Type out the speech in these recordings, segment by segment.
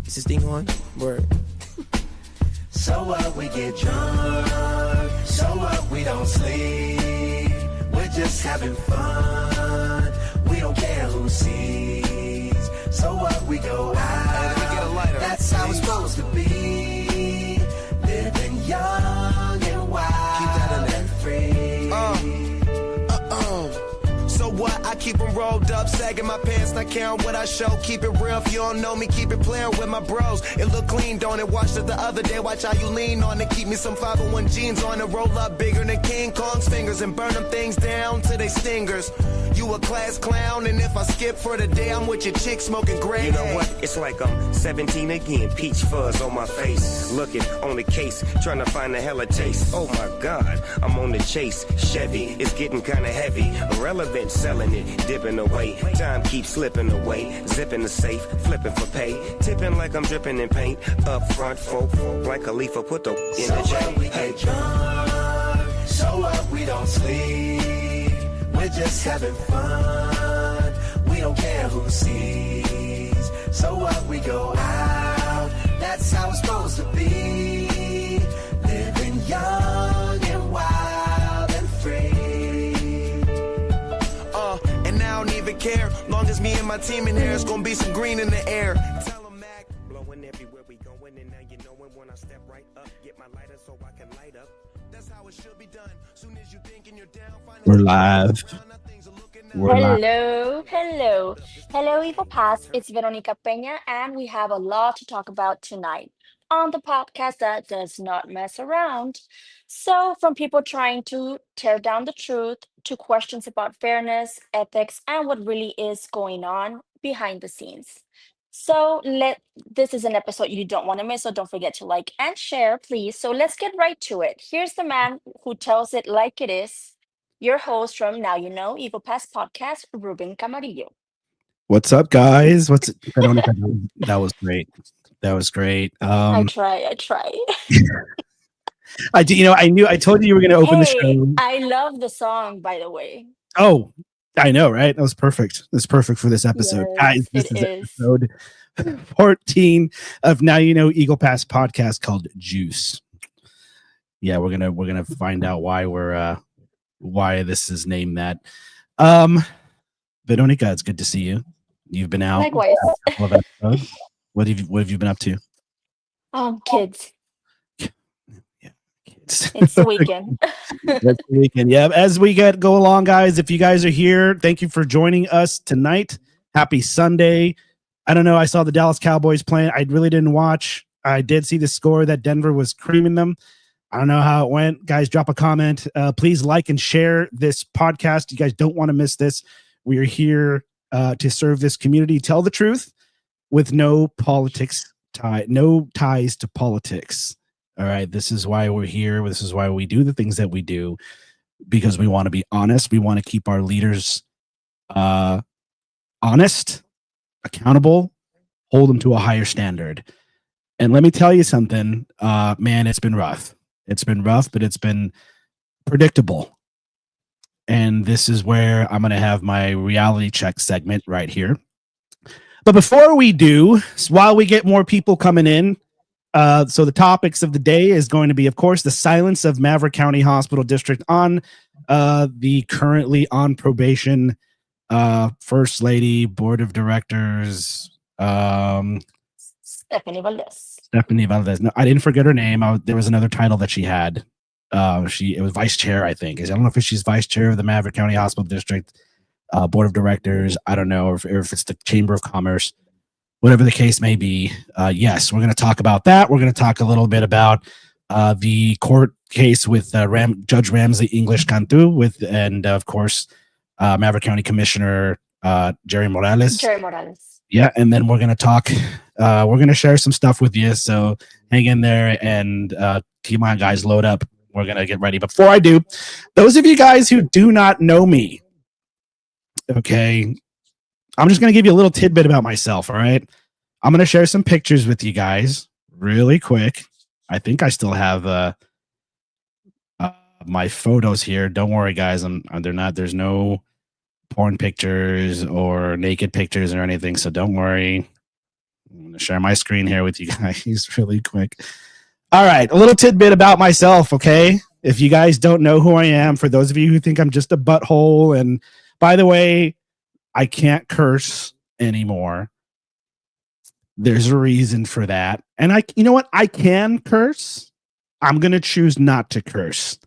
Is this thing on? Word. So what, we get drunk. So what, we don't sleep. We're just having fun. We don't care who sees. So what, we go out. That's how it's supposed to be. Living young and wild and free. So what? I keep them rolled up, sagging my pants, not caring what I show. Keep it real, if you don't know me, keep it playing with my bros. It look clean, don't it? Watched it the other day, watch how you lean on it. Keep me some 501 jeans on it, roll up bigger than King Kong's fingers and burn them things down to they stingers. You a class clown, and if I skip for the day, I'm with your chick smoking gray. You know what? It's like I'm 17 again, peach fuzz on my face. Looking on the case, trying to find a hella taste. Oh my God, I'm on the chase. Chevy, it's getting kinda heavy. Irrelevant, selling it, dipping away. Time keeps slipping away. Zipping the safe, flipping for pay. Tipping like I'm dripping in paint. Up front, folk, like a leaf, put the in so the chain. We get drunk. So what, we don't sleep. We're just having fun. We don't care who sees. So what, we go out. That's how it's supposed to be. Living young and wild and free. And I don't even care. Long as me and my team in here, it's gonna be some green in the air. Tell 'em Mac. Blowing everywhere we going, and now you know when I step right up. Get my lighter so I can light up. That's how it should be done. Soon as you thinking you're down, We're live. We're live. Hello, Evil Past. It's Veronica Peña, and we have a lot to talk about tonight on the podcast that does not mess around. So, from people trying to tear down the truth to questions about fairness, ethics, and what really is going on behind the scenes. So, this is an episode you don't want to miss, so don't forget to like and share, please. So, let's get right to it. Here's the man who tells it like it is. Your host from Now You Know Evil Past Podcast, Ruben Camarillo. What's up, guys? That was great. That was great. I try. I do. I told you were going to open the show. I love the song, by the way. Oh, I know, right? That was perfect. That's perfect for this episode, guys. This is episode 14 of Now You Know Eagle Pass podcast called Juice. Yeah, we're gonna find out why this is named that. Veronica, it's good to see you. You've been out. Likewise. What have you been up to? Kids. Yeah, kids. It's the weekend. It's the weekend. Yeah. As we go along, guys, if you guys are here, thank you for joining us tonight. Happy Sunday. I don't know. I saw the Dallas Cowboys playing. I really didn't watch. I did see the score that Denver was creaming them. I don't know how it went. Guys, drop a comment. Please like and share this podcast. You guys don't want to miss this. We are here to serve this community. Tell the truth with no ties to politics. All right. This is why we're here. This is why we do the things that we do, because we want to be honest. We want to keep our leaders honest, accountable, hold them to a higher standard. And let me tell you something, man, it's been rough. It's been rough, but it's been predictable. And this is where I'm going to have my reality check segment right here. But before we do, while we get more people coming in, so the topics of the day is going to be, of course, the silence of Maverick County Hospital District on the currently on probation First Lady, Board of Directors, Stephanie Valdez. No, I didn't forget her name. There was another title that she had. It was vice chair, I think. I don't know if she's vice chair of the Maverick County Hospital District Board of Directors. I don't know if it's the Chamber of Commerce, whatever the case may be. Yes, we're going to talk about that. We're going to talk a little bit about the court case with Judge Ramsey English Cantu and of course, Maverick County Commissioner Jerry Morales. Yeah, and then we're going to talk. We're going to share some stuff with you. So hang in there and come on, guys, load up. We're going to get ready. Before I do, those of you guys who do not know me, okay, I'm just going to give you a little tidbit about myself, all right? I'm going to share some pictures with you guys really quick. I think I still have my photos here. Don't worry, guys. There's no porn pictures or naked pictures or anything, so don't worry. I'm going to share my screen here with you guys really quick. All right, a little tidbit about myself, okay? If you guys don't know who I am, for those of you who think I'm just a butthole, and by the way, I can't curse anymore. There's a reason for that. And you know what? I can curse. I'm going to choose not to curse.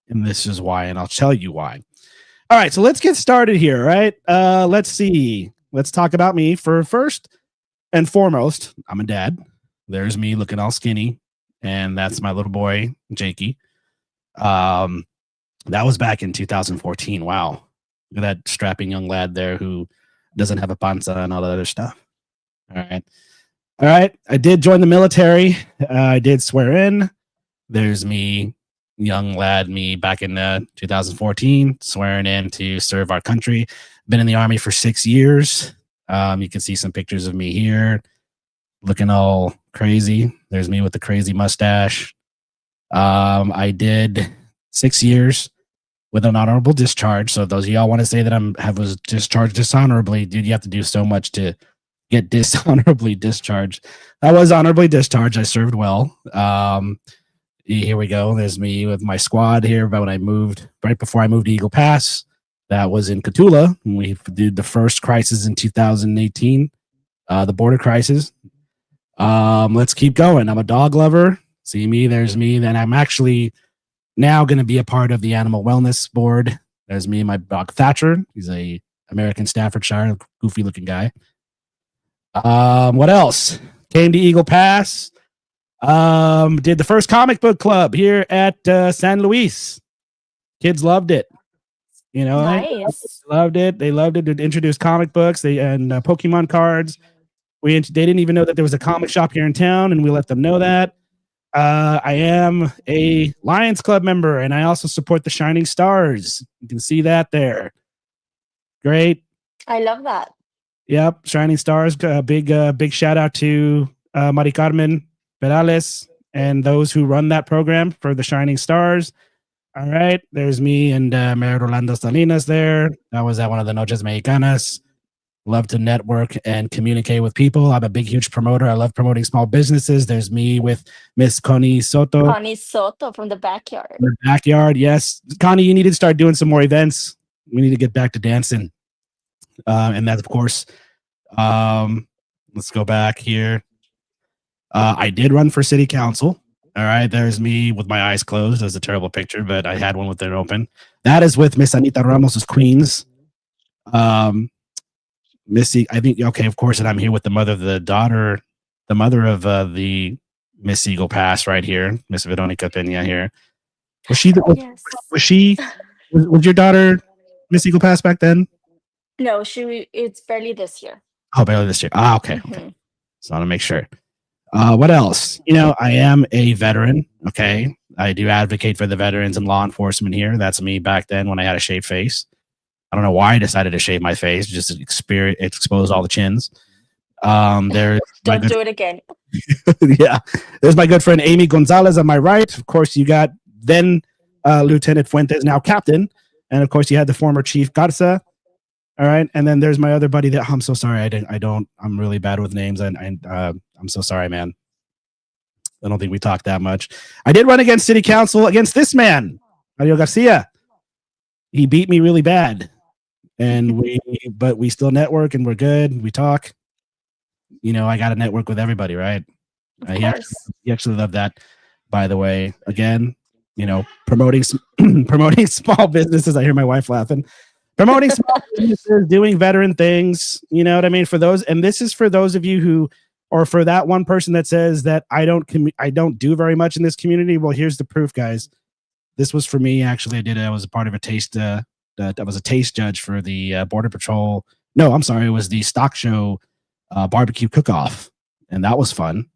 And this is why, and I'll tell you why. All right, so let's get started here, right? Let's see. Let's talk about me. For first and foremost, I'm a dad. There's me looking all skinny. And that's my little boy, Jakey. That was back in 2014. Wow. Look at that strapping young lad there who doesn't have a panza and all that other stuff. All right. I did join the military. I did swear in. There's me, young lad, me back in 2014, swearing in to serve our country. Been in the Army for 6 years. You can see some pictures of me here looking all crazy. There's me with the crazy mustache. I did 6 years with an honorable discharge. So those of y'all want to say that I was discharged dishonorably, dude, you have to do so much to get dishonorably discharged. I was honorably discharged. I served well. Here we go. There's me with my squad here. But when I moved, right before I moved to Eagle Pass, that was in Cotulla. We did the first crisis in 2018, the border crisis. Let's keep going. I'm a dog lover. See me, there's me. Then I'm actually now going to be a part of the Animal Wellness Board. There's me and my dog Thatcher. He's a American Staffordshire, goofy looking guy. What else? Came to Eagle Pass. Did the first comic book club here at San Luis. Kids loved it. You know, Nice. loved it. They loved it. They introduced comic books and Pokemon cards. They didn't even know that there was a comic shop here in town, and we let them know that. I am a Lions Club member, and I also support the Shining Stars. You can see that there. Great. I love that. Yep, Shining Stars. Big shout out to Mari Carmen Perales and those who run that program for the Shining Stars. All right, there's me and Mayor Rolando Salinas there. That was at one of the Noches Mexicanas. Love to network and communicate with people. I'm a big, huge promoter. I love promoting small businesses. There's me with Miss Connie Soto. Connie Soto from the backyard. In the backyard, yes. Connie, you need to start doing some more events. We need to get back to dancing. And that's, of course, let's go back here. I did run for city council. All right, there's me with my eyes closed. That was a terrible picture, but I had one with it open. That is with Miss Anita Ramos's Queens. Missy, I think, okay, of course, and I'm here with the mother of the Miss Eagle Pass right here, Miss Veronica Pena here. Was she Yes. was your daughter Miss Eagle Pass back then? No, it's barely this year. Oh, barely this year. Okay. Mhm. So I want to make sure. What else? You know, I am a veteran. Okay. I do advocate for the veterans and law enforcement here. That's me back then when I had a shaved face. I don't know why I decided to shave my face, just to expose all the chins. There's Don't do it again. yeah. There's my good friend Amy Gonzalez on my right. Of course, you got then Lieutenant Fuentes, now Captain. And of course, you had the former Chief Garza. All right. And then there's my other buddy that I'm so sorry. I'm really bad with names. And I'm so sorry, man. I don't think we talked that much. I did run against city council against this man, Mario Garcia. He beat me really bad. And but we still network and we're good. We talk. You know, I got to network with everybody, right? Of He course. actually loved that, by the way. Again, you know, promoting small businesses. I hear my wife laughing. Promoting small businesses, doing veteran things. You know what I mean? For those, and this is for those of you who, or for that one person that says that I don't do very much in this community. Well, here's the proof, guys. This was for me. Actually, I was a part of a taste. That was a taste judge for the Border Patrol. No, I'm sorry. It was the Stock Show barbecue cook-off, and that was fun.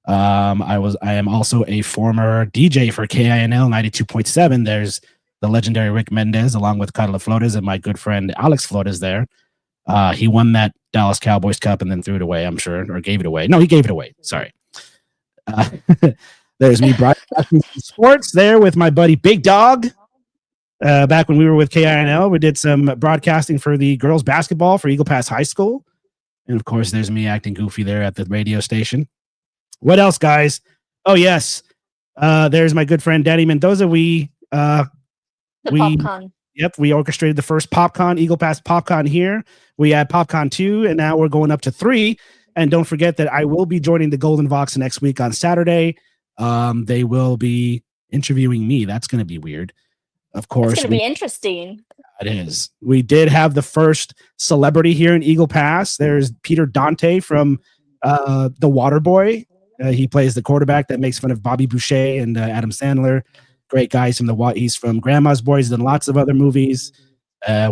I am also a former DJ for KINL 92.7. There's the legendary Rick Mendez along with Carla Flores and my good friend Alex Flores there. He won that Dallas Cowboys Cup and then threw it away, I'm sure, or gave it away. No, he gave it away. Sorry. There's me broadcasting sports there with my buddy Big Dog. Back when we were with KINL, we did some broadcasting for the girls basketball for Eagle Pass High School. And of course, there's me acting goofy there at the radio station. What else, guys? Oh, yes. There's my good friend Danny Mendoza. The PopCon. Yep, we orchestrated the first PopCon, Eagle Pass PopCon here. We had PopCon 2, and now we're going up to 3. And don't forget that I will be joining the Golden Vox next week on Saturday. They will be interviewing me. That's going to be weird. Of course. It's going to be interesting. It is. We did have the first celebrity here in Eagle Pass. There's Peter Dante from The Waterboy. He plays the quarterback that makes fun of Bobby Boucher and Adam Sandler. Great guy. He's from Grandma's Boys. He's done lots of other movies.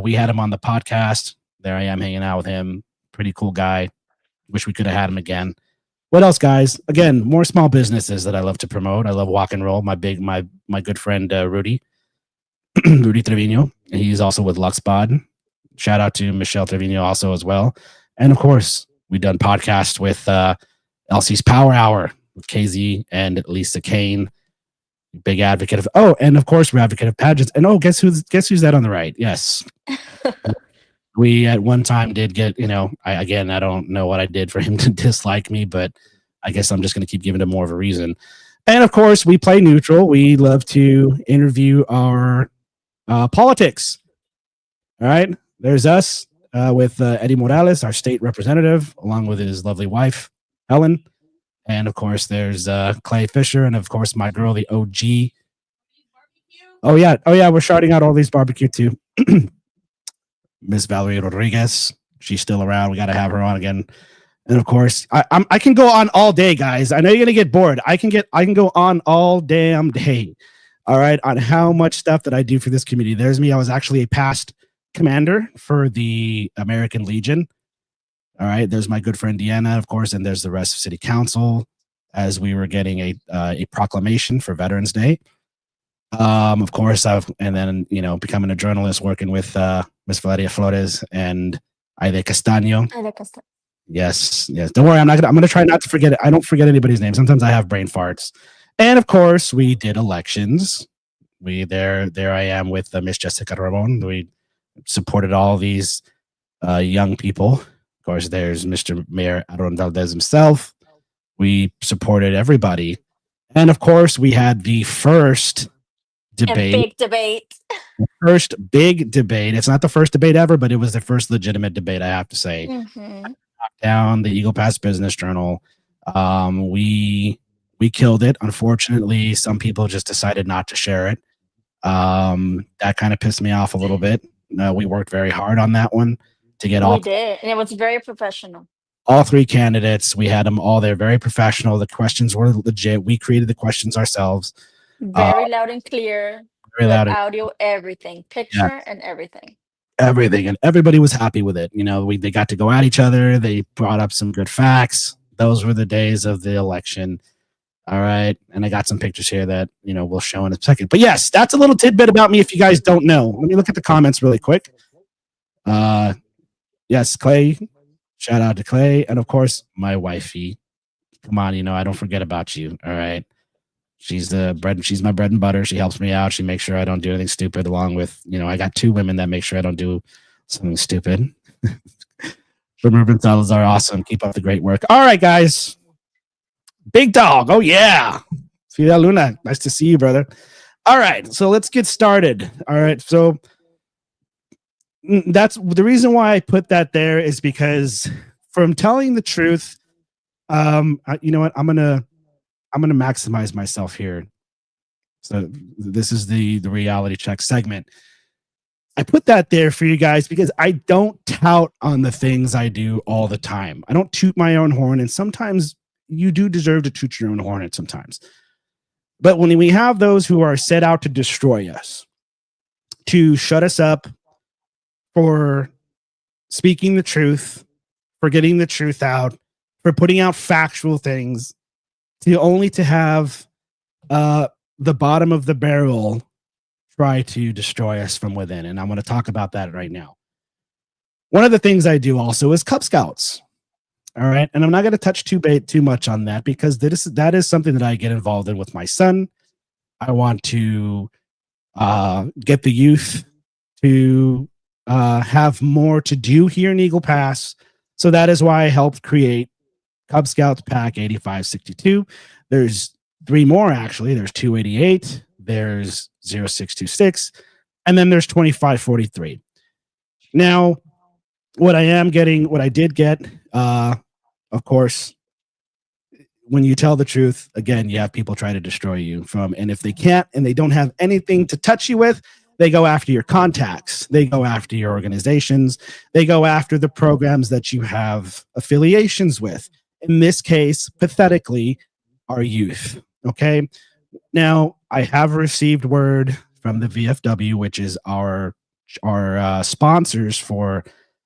We had him on the podcast. There I am hanging out with him. Pretty cool guy. Wish we could have had him again. What else, guys? Again, more small businesses that I love to promote. I love Walk and Roll. My good friend Rudy Trevino. He's also with LuxPod. Shout out to Michelle Trevino also as well. And of course, we've done podcasts with Elsie's Power Hour with KZ and Lisa Kane. Big advocate of and of course we're advocate of pageants. And guess who's that on the right? Yes. We at one time did get, I don't know what I did for him to dislike me, but I guess I'm just going to keep giving him more of a reason. And of course, we play neutral. We love to interview our politics. All right. There's us with Eddie Morales, our state representative, along with his lovely wife, Helen. And of course, there's Clay Fisher. And of course, my girl, the OG. Oh, yeah. We're shouting out all these barbecue too. Miss Valerie Rodriguez. She's still around. We got to have her on again. And of course, I can go on all day, guys. I know you're gonna get bored. I can go on all damn day. All right, on how much stuff that I do for this community. There's me. I was actually a past commander for the American Legion. All right, there's my good friend Deanna, of course, and there's the rest of City Council as we were getting a proclamation for Veterans Day. Of course, becoming a journalist, working with Miss Valeria Flores and Aide Castaño. Yes. Don't worry, I'm gonna try not to forget it. I don't forget anybody's name. Sometimes I have brain farts. And of course, we did elections. There I am with Miss Jessica Ramon. We supported all these young people. Of course, there's Mr. Mayor Aaron Valdez himself. We supported everybody. And of course, we had the first debate. A big debate. First big debate. It's not the first debate ever, but it was the first legitimate debate, I have to say. Mm-hmm. Down the Eagle Pass Business Journal. We killed it. Unfortunately, some people just decided not to share it. That kind of pissed me off a little bit. We worked very hard on that one to get We did, and it was very professional. All 3 candidates. We had them all there, very professional. The questions were legit. We created the questions ourselves. Very loud and clear. Very loud. Audio, everything, picture, and everything. Everything, and everybody was happy with it. They got to go at each other. They brought up some good facts. Those were the days of the election. All right, and I got some pictures here that we'll show in a second. But yes, that's a little tidbit about me. If you guys don't know, let me look at the comments really quick. Yes, Clay. Shout out to Clay, and of course my wifey. Come on, I don't forget about you. All right. She's my bread and butter. She helps me out. She makes sure I don't do anything stupid, along with, I got 2 women that make sure I don't do something stupid. Ruben Salazar, awesome. Keep up the great work. All right, guys. Big Dog. Oh, yeah. Fidel Luna. Nice to see you, brother. All right. So let's get started. All right. So that's the reason why I put that there, is because from telling the truth, you know what? I'm gonna maximize myself here. So this is the reality check segment. I put that there for you guys because I don't tout on the things I do all the time. I don't toot my own horn, and sometimes you do deserve to toot your own horn at sometimes. But when we have those who are set out to destroy us, to shut us up for speaking the truth, for getting the truth out, for putting out factual things, to have the bottom of the barrel try to destroy us from within. And I'm going to talk about that right now. One of the things I do also is Cub Scouts. All right. And I'm not going to touch too much on that, because that is something that I get involved in with my son. I want to get the youth to have more to do here in Eagle Pass. So that is why I helped create Cub Scouts Pack 8562. There's 3 more, actually. There's 288, there's 0626, and then there's 2543. Now, what I did get, of course, when you tell the truth, again, you have people try to destroy you and if they can't and they don't have anything to touch you with, they go after your contacts. They go after your organizations. They go after the programs that you have affiliations with. In this case, pathetically, our youth. Okay. Now, I have received word from the VFW, which is our sponsors for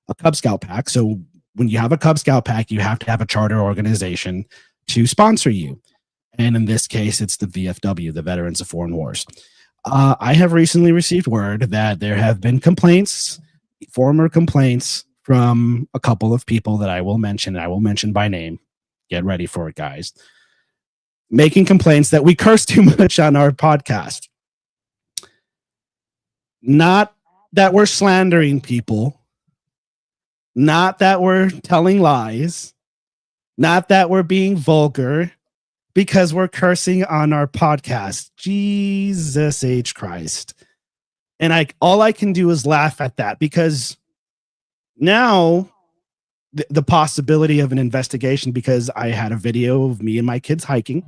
a Cub Scout pack. So when you have a Cub Scout pack, you have to have a charter organization to sponsor you. And in this case, it's the VFW, the Veterans of Foreign Wars. I have recently received word that there have been former complaints from a couple of people that I will mention. I will mention by name. Get ready for it, guys. Making complaints that we curse too much on our podcast. Not that we're slandering people. Not that we're telling lies. Not that we're being vulgar. Because we're cursing on our podcast. Jesus H. Christ. And all I can do is laugh at that, because now the possibility of an investigation, because I had a video of me and my kids hiking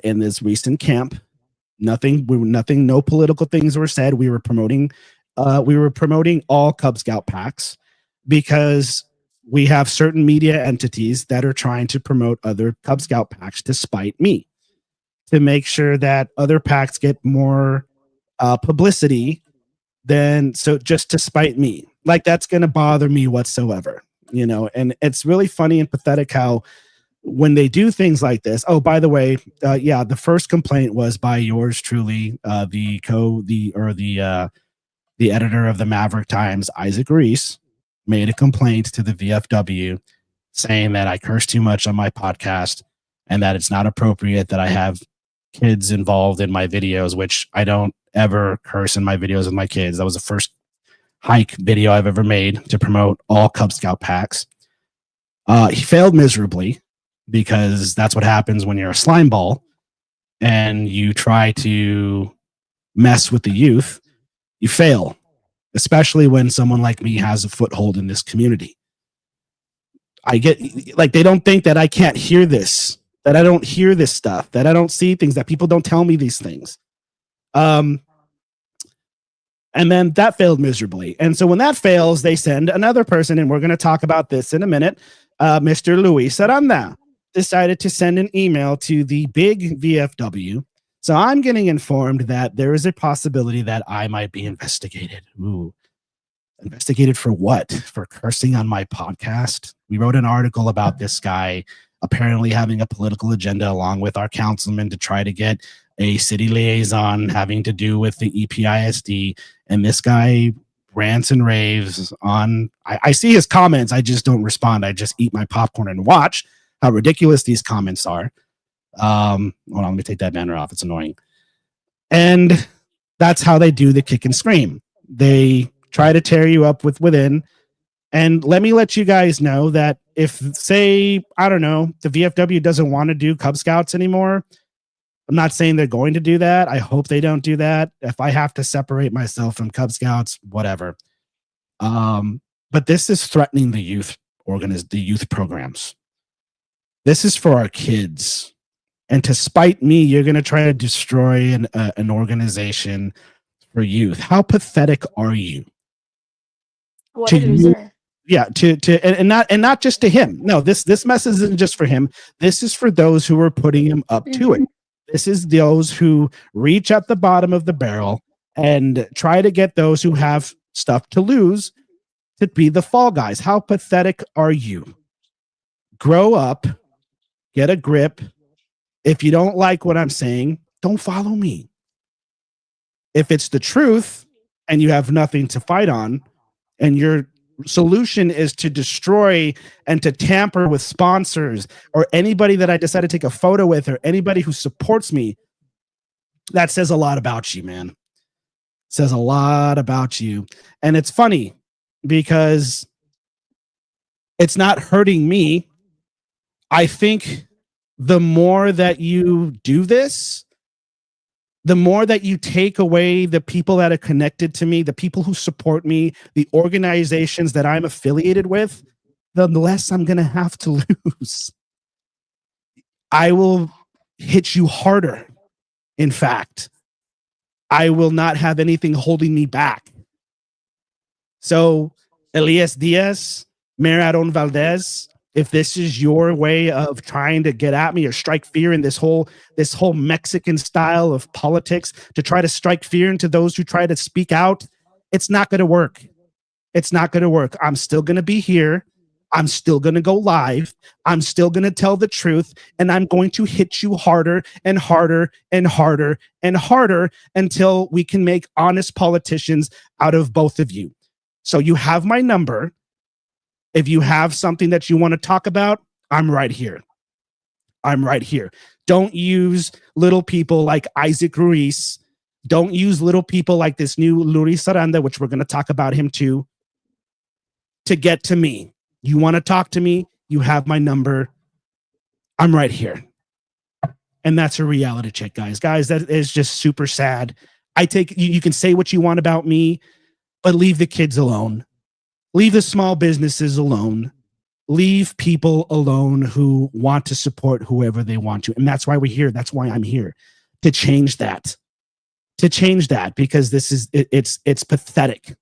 in this recent camp. No political things were said. We were promoting all Cub Scout packs, because we have certain media entities that are trying to promote other Cub Scout packs to spite me, to make sure that other packs get more publicity just to spite me. Like, that's going to bother me whatsoever, and it's really funny and pathetic how when they do things like this. Oh, by the way, the first complaint was by yours truly, the editor of the Maverick Times, Isaac Reese, made a complaint to the VFW saying that I curse too much on my podcast and that it's not appropriate that I have kids involved in my videos, which I don't ever curse in my videos with my kids. That was the first hike video I've ever made to promote all Cub Scout packs. He failed miserably, because that's what happens when you're a slime ball and you try to mess with the youth. You fail. Especially when someone like me has a foothold in this community. I get, they don't think that I can't hear this, that I don't hear this stuff, that I don't see things, that people don't tell me these things. And then that failed miserably. And so when that fails, they send another person, and we're going to talk about this in a minute. Mr. Luis Aranda decided to send an email to the big VFW. So I'm getting informed that there is a possibility that I might be investigated. Ooh. Investigated for what? For cursing on my podcast? We wrote an article about this guy apparently having a political agenda along with our councilman to try to get a city liaison having to do with the EPISD. And this guy rants and raves on... I see his comments. I just don't respond. I just eat my popcorn and watch how ridiculous these comments are. Hold on, let me take that banner off. It's annoying. And that's how they do the kick and scream. They try to tear you up within. And let me let you guys know that if, say, I don't know, the VFW doesn't want to do Cub Scouts anymore, I'm not saying they're going to do that. I hope they don't do that. If I have to separate myself from Cub Scouts, whatever. But this is threatening the youth programs. This is for our kids. And to spite me, you're going to try to destroy an organization for youth. How pathetic are you? What a loser. Yeah, and not just to him. No, this message isn't just for him. This is for those who are putting him up to it. This is those who reach at the bottom of the barrel and try to get those who have stuff to lose to be the fall guys. How pathetic are you? Grow up, get a grip. If you don't like what I'm saying, don't follow me. If it's the truth and you have nothing to fight on, and your solution is to destroy and to tamper with sponsors or anybody that I decide to take a photo with or anybody who supports me, that says a lot about you, man. It says a lot about you. And it's funny because It's not hurting me. I think the more that you do this, the more that you take away the people that are connected to me, the people who support me, the organizations that I'm affiliated with, the less I'm going to have to lose. I will hit you harder. In fact, I will not have anything holding me back. So, Elias Diaz, Mayor Aaron Valdez, if this is your way of trying to get at me or strike fear in this whole Mexican style of politics to try to strike fear into those who try to speak out, it's not going to work. It's not going to work. I'm still going to be here. I'm still going to go live. I'm still going to tell the truth, and I'm going to hit you harder and harder and harder and harder until we can make honest politicians out of both of you. So you have my number. If you have something that you want to talk about, I'm right here. I'm right here. Don't use little people like Isaac Ruiz. Don't use little people like this new Luis Aranda, which we're going to talk about him too, to get to me. You want to talk to me? You have my number. I'm right here. And that's a reality check, guys. Guys, that is just super sad. You can say what you want about me, but leave the kids alone. Leave the small businesses alone. Leave people alone who want to support whoever they want to. And that's why we're here. That's why I'm here, to change that. To change that, because this is it's pathetic.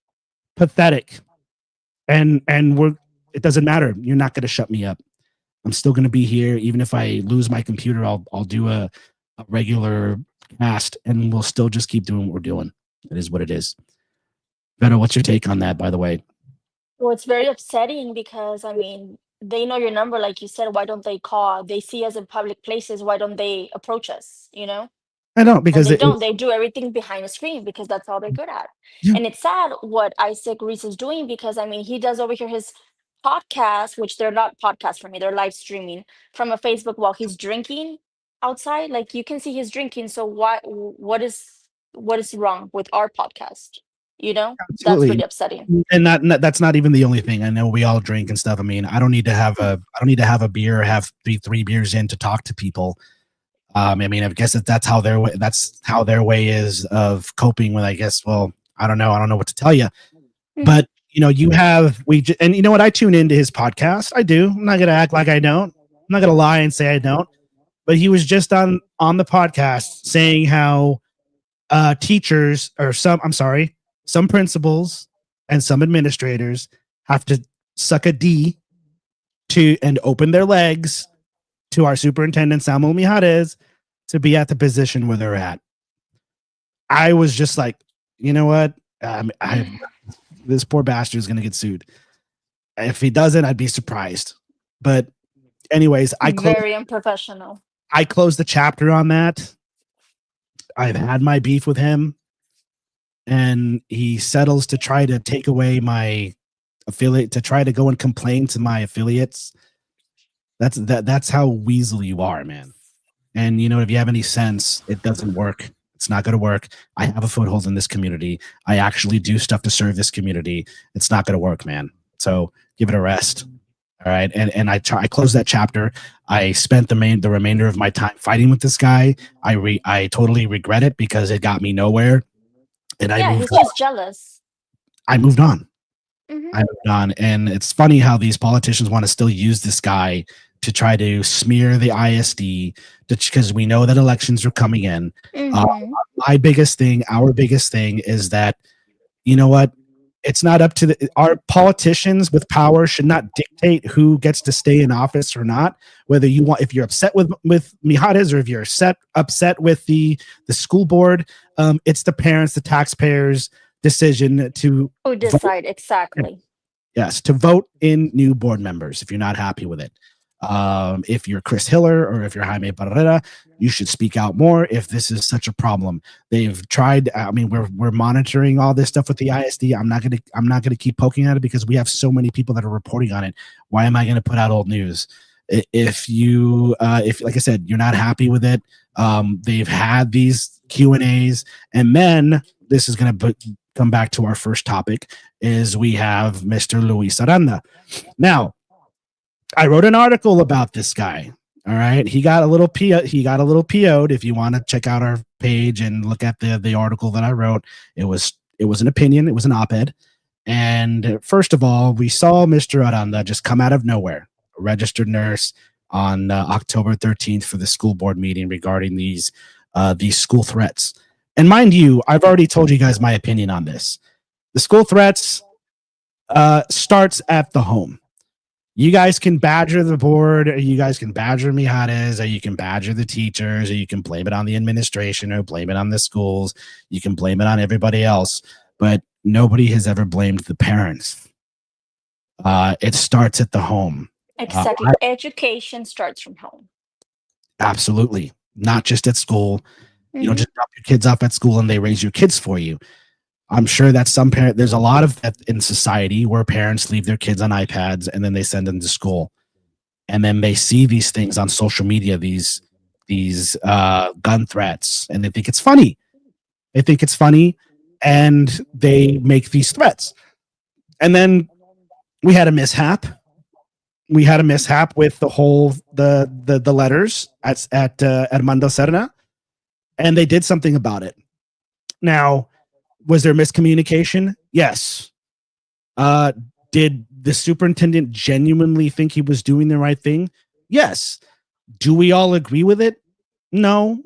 Pathetic. And it doesn't matter. You're not going to shut me up. I'm still going to be here. Even if I lose my computer, I'll do a regular cast, and we'll still just keep doing what we're doing. It is what it is. Beto, what's your take on that, by the way? Well, it's very upsetting because, I mean, they know your number, like you said. Why don't they call? They see us in public places. Why don't they approach us? You know? I know, because they don't. They do everything behind the screen because that's all they're good at. Yeah. And it's sad what Isaac Reese is doing because, I mean, he does over here his podcast, which they're not podcasts for me. They're live streaming from a Facebook while he's drinking outside. Like you can see he's drinking. So what is wrong with our podcast? You know, Absolutely. That's really upsetting. And that's not even the only thing. I know we all drink and stuff. I mean, I don't need to have a beer or have three beers in to talk to people. I mean, I guess that's how their way is of coping with, I guess. Well, I don't know what to tell you, but you know, and you know what? I tune into his podcast. I do. I'm not gonna act like I don't. I'm not gonna lie and say I don't. But he was just on the podcast saying how teachers or some principals and some administrators have to suck a D and open their legs to our superintendent, Samuel Mijares, to be at the position where they're at. I was just like, you know what? This poor bastard is going to get sued. If he doesn't, I'd be surprised. But anyways, very unprofessional. I closed the chapter on that. I've had my beef with him. And he settles to try to take away my affiliate, to try to go and complain to my affiliates. That's how weasel you are, man. And you know, if you have any sense, it doesn't work. It's not going to work. I have a foothold in this community. I actually do stuff to serve this community. It's not going to work, man. So give it a rest. All right. And I closed that chapter. I spent the remainder of my time fighting with this guy. I totally regret it because it got me nowhere. And he's just jealous. I moved on. Mm-hmm. I moved on. And it's funny how these politicians want to still use this guy to try to smear the ISD because we know that elections are coming in. Mm-hmm. Our biggest thing is that, you know what? It's not up to our politicians with power should not dictate who gets to stay in office or not. Whether if you're upset with Mijares or if you're upset with the school board, it's the parents, the taxpayers' decision to decide vote. Exactly. Yes, to vote in new board members if you're not happy with it. If you're Chris Hiller or if you're Jaime Barrera, you should speak out more if this is such a problem. They've tried. I mean, we're monitoring all this stuff with the ISD. I'm not gonna keep poking at it because we have so many people that are reporting on it. Why am I gonna put out old news? If like I said, you're not happy with it, they've had these Q&As, and then this is gonna come back to our first topic. Is we have Mr. Luis Aranda. Now, I wrote an article about this guy. All right, he got a little PO'd. If you want to check out our page and look at the article that I wrote, it was an opinion. It was an op-ed. And first of all, we saw Mr. Aranda just come out of nowhere, a registered nurse, on October 13th for the school board meeting regarding these school threats. And mind you, I've already told you guys my opinion on this. The school threats starts at the home. You guys can badger the board, or you guys can badger Mijares, or you can badger the teachers, or you can blame it on the administration, or blame it on the schools. You can blame it on everybody else, but nobody has ever blamed the parents. It starts at the home. Exactly. Education starts from home. Absolutely. Not just at school. Mm-hmm. You don't just drop your kids off at school and they raise your kids for you. I'm sure that there's a lot of that in society where parents leave their kids on iPads and then they send them to school. And then they see these things on social media, these gun threats, and they think it's funny. And they make these threats. And then we had a mishap. With the letters at Armando Serna, and they did something about it. Now, was there miscommunication? Yes. Did the superintendent genuinely think he was doing the right thing? Yes. Do we all agree with it? No,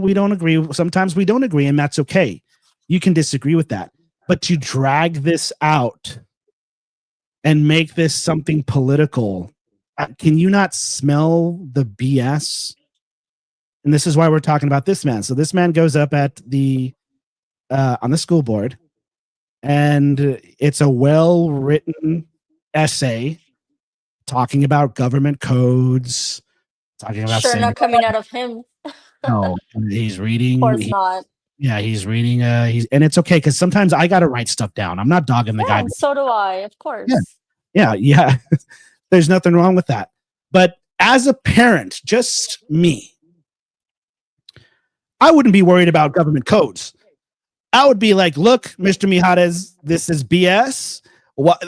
we don't agree. Sometimes we don't agree, and that's okay. You can disagree with that. But to drag this out and make this something political, can you not smell the BS? And this is why we're talking about this man. So this man goes up at on the school board, and it's a well-written essay talking about government codes, talking about not coming out of him. No, he's reading. Of course not. Yeah, he's reading. And it's okay because sometimes I got to write stuff down. I'm not dogging the guy. And so do I, of course. Yeah. There's nothing wrong with that. But as a parent, just me, I wouldn't be worried about government codes. I would be like, look, Mr. Mijares, this is BS. What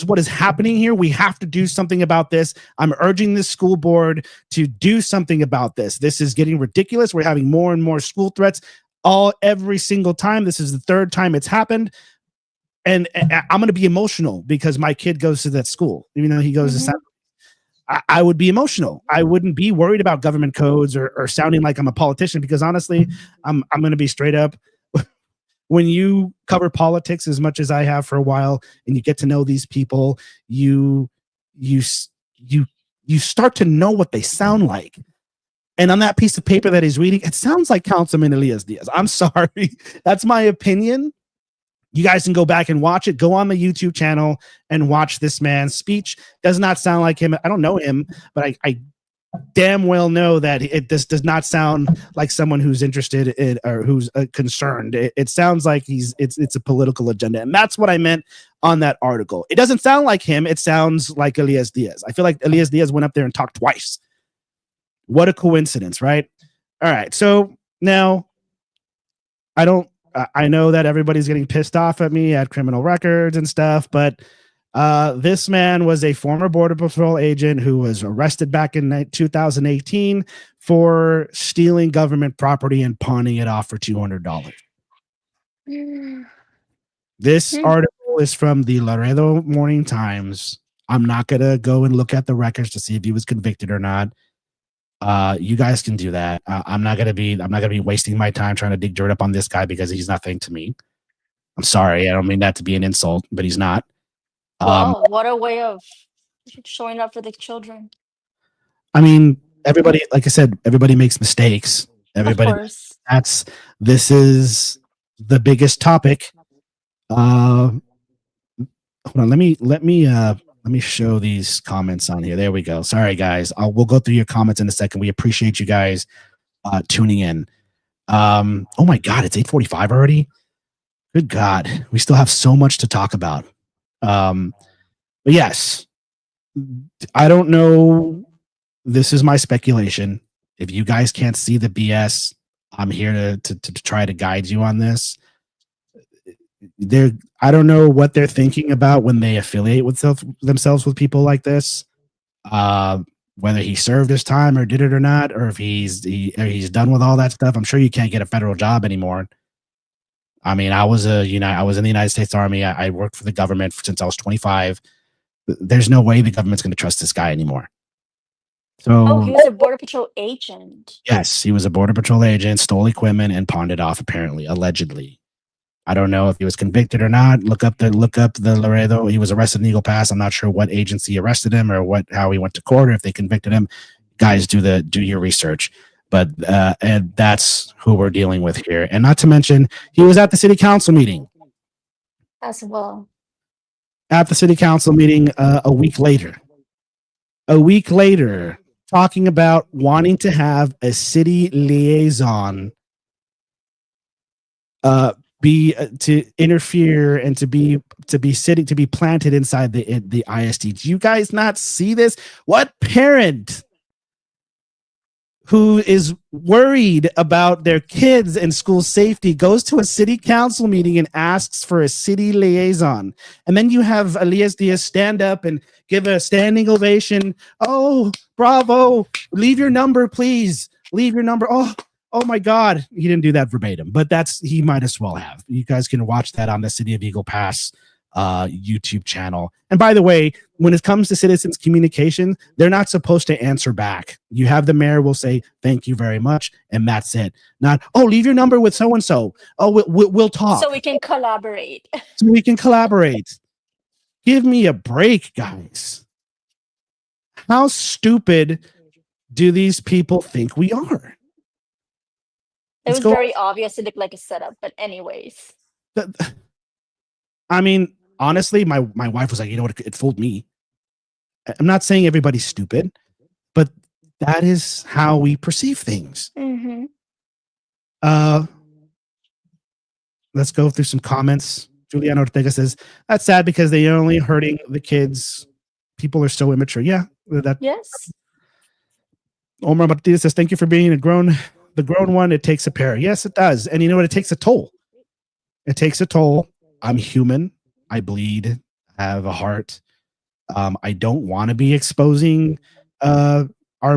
what is happening here. We have to do something about this. I'm urging this school board to do something about this. This is getting ridiculous. We're having more and more school threats every single time. This is the third time it's happened. And I'm going to be emotional because my kid goes to that school, even though he goes to San. I would be emotional. I wouldn't be worried about government codes or sounding like I'm a politician, because honestly, I'm going to be straight up. When you cover politics as much as I have for a while, and you get to know these people, you start to know what they sound like. And on that piece of paper that he's reading, it sounds like Councilman Elias Diaz. I'm sorry. That's my opinion. You guys can go back and watch it. Go on the YouTube channel and watch this man's speech. Does not sound like him. I don't know him, but I damn well know that this does not sound like someone who's interested in or who's concerned. It sounds like it's a political agenda, and that's what I meant on that article. It doesn't sound like him. It sounds like Elias Diaz. I feel like Elias Diaz went up there and talked twice. What a coincidence, right? All right, so now I know that everybody's getting pissed off at me at criminal records and stuff, but this man was a former Border Patrol agent who was arrested back in 2018 for stealing government property and pawning it off for $200. This article is from the Laredo Morning Times. I'm not going to go and look at the records to see if he was convicted or not. You guys can do that. I'm not going to be wasting my time trying to dig dirt up on this guy because he's nothing to me. I'm sorry. I don't mean that to be an insult, but he's not. Wow, what a way of showing up for the children. I mean, everybody, like I said, everybody makes mistakes. Everybody. Of course. This is the biggest topic. Hold on, let me show these comments on here. There we go. Sorry, guys. We'll go through your comments in a second. We appreciate you guys tuning in. Oh my God, it's 8:45 already. Good God, we still have so much to talk about. But yes, I don't know. This is my speculation. If you guys can't see the BS, I'm here to try to guide you on this. I don't know what they're thinking about when they affiliate with themselves with people like this. Whether he served his time or did it or not, or if he's done with all that stuff. I'm sure you can't get a federal job anymore. I mean, I was in the United States Army. I worked for the government since I was 25. There's no way the government's going to trust this guy anymore. Oh, he So was a Border Patrol agent. yes, he was a Border Patrol agent, stole equipment, and pawned it off. Apparently, allegedly. I don't know if he was convicted or not. Look up the Laredo. He was arrested in Eagle Pass. I'm not sure what agency arrested him or how he went to court or if they convicted him. Guys, do your research. But and that's who we're dealing with here. And not to mention, he was at the city council meeting. As well. At the city council meeting a week later. A week later, talking about wanting to have a city liaison to interfere and to be planted inside the ISD. Do you guys not see this? What parent who is worried about their kids and school safety goes to a city council meeting and asks for a city liaison? And then you have Elias Diaz stand up and give a standing ovation. Oh, bravo. Leave your number, please. Leave your number. Oh my God. He didn't do that verbatim, but he might as well have. You guys can watch that on the City of Eagle Pass YouTube channel. And by the way, when it comes to citizens communication, they're not supposed to answer back. You have the mayor will say, thank you very much. And that's it. Not, leave your number with so-and-so. Oh, we'll talk. So we can collaborate. Give me a break, guys. How stupid do these people think we are? It was very obvious. It looked like a setup, but anyways. I mean, honestly, my wife was like, you know what? It fooled me. I'm not saying everybody's stupid, but that is how we perceive things. Mm-hmm. Let's go through some comments. Juliana Ortega says, that's sad because they are only hurting the kids. People are so immature. Yeah. Yes. Omar Martinez says, thank you for being the grown one. It takes a pair. Yes, it does. And you know what? It takes a toll. I'm human. I bleed. I have a heart. I don't want to be exposing our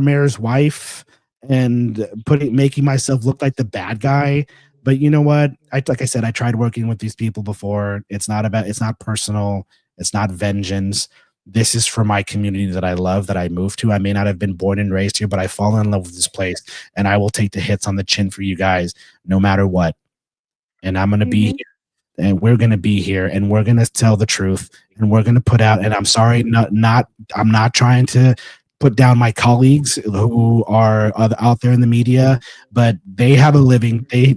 mayor's wife and making myself look like the bad guy. But you know what? Like I said, I tried working with these people before. It's not personal. It's not vengeance. This is for my community that I love, that I moved to. I may not have been born and raised here, but I fall in love with this place, and I will take the hits on the chin for you guys, no matter what. And I'm going to be here, and we're going to be here, and we're going to tell the truth, and we're going to put out. And I'm sorry, I'm not trying to put down my colleagues who are out there in the media, but they have a living. I